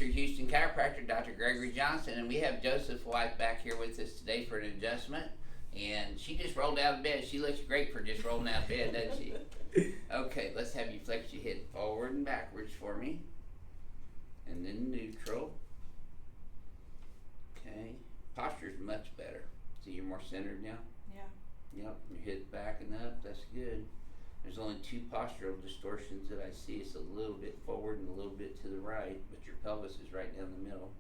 your Houston chiropractor, Dr. Gregory Johnson, and we have Joseph's wife back here with us today for an adjustment. And she just rolled out of bed. She looks great for just rolling out of bed, doesn't she? Okay, let's have you flex your head forward and backwards for me. And then neutral. Okay. Posture's much better. See, you're more centered now? Yeah. Yep, your head's backing up. That's good. There's only two postural distortions that I see. It's a little bit forward and a little bit to the right, but your pelvis is right down the middle.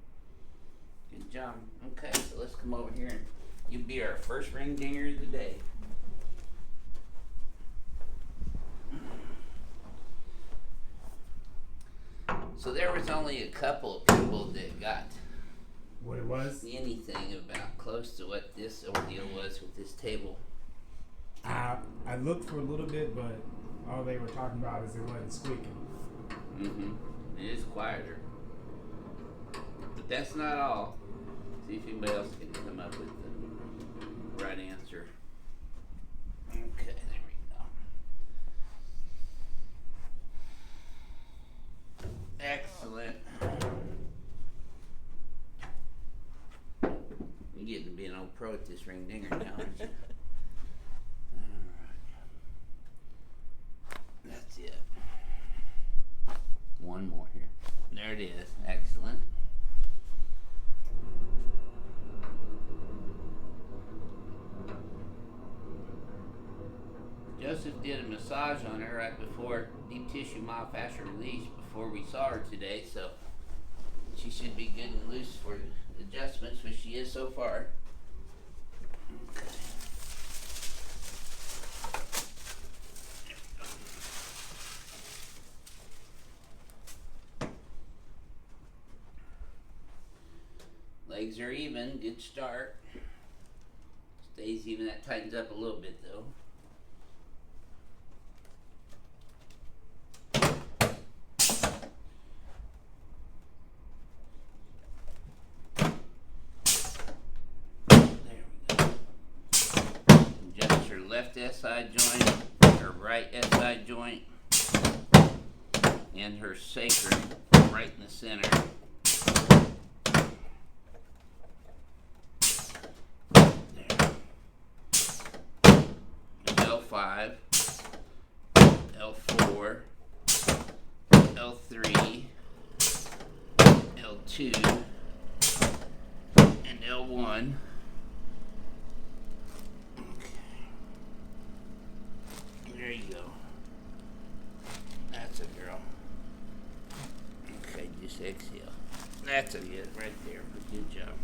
Good job. Okay, so let's come over here and you'll be our first ring dinger of the day. So there was only a couple of people that got what it was? Anything about close to what this ordeal was with this table. I looked for a little bit, but all they were talking about is it wasn't squeaking. It is quieter. But that's not all. See if anybody else can come up with the right answer. Okay, there we go. Excellent. You're getting to be an old pro at this ring dinger now, aren't you? That's it. One more here. There it is. Excellent. Joseph did a massage on her right before deep tissue myofascial release before we saw her today, so she should be good and loose for adjustments, which she is so far. Okay. Legs are even, good start. Stays even, that tightens up a little bit though. There we go. Adjust her left SI joint, her right SI joint, and her sacrum right in the center. L5, L4, L3, L2, and L1. Okay. There you go. That's a girl. Okay, just exhale. That's a good right there. Good job.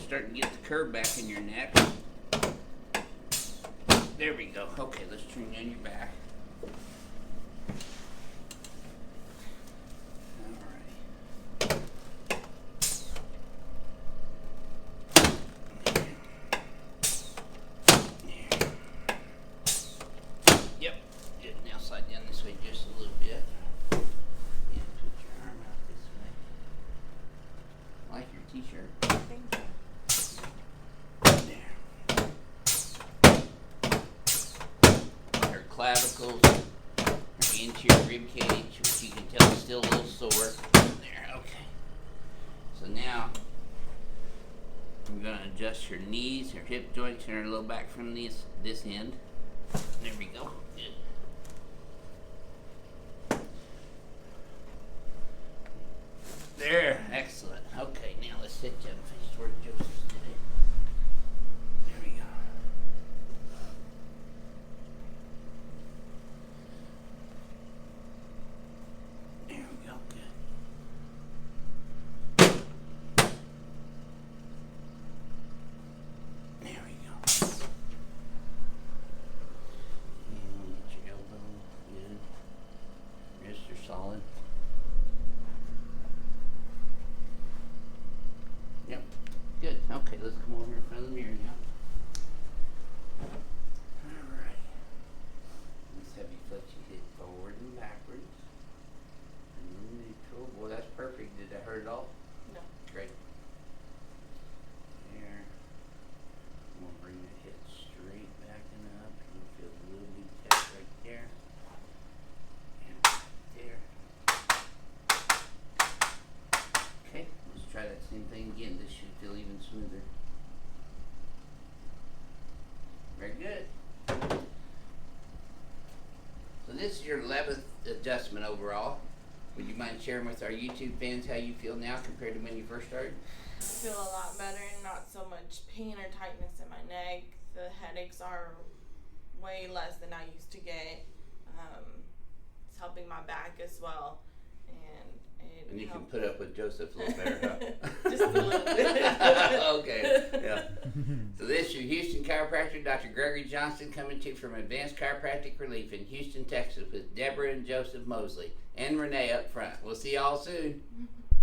Starting to get the curve back in your neck. There we go. Okay, let's turn you on your back. Yep. Good. Now slide down this way just a little bit. Yeah, put your arm out this way. I like your t-shirt. Thank you. Clavicles, her anterior rib cage, which you can tell is still a little sore. There, okay. So now we're going to adjust her knees, her hip joints, and her low back from this end. There we go. Good. There, excellent. Okay, now let's sit down and face toward Joseph today. There we go. There we go, good. There we go. Very good. So this is your 11th adjustment overall. Would you mind sharing with our YouTube fans how you feel now compared to when you first started? I feel a lot better and not so much pain or tightness in my neck. The headaches are way less than I used to get. It's helping my back as well. And you can put up with Joseph a little better, huh? Just a little bit. Okay, yeah. So this is your Houston chiropractor, Dr. Gregory Johnson, coming to you from Advanced Chiropractic Relief in Houston, Texas, with Deborah and Joseph Mosley and Renee up front. We'll see y'all soon.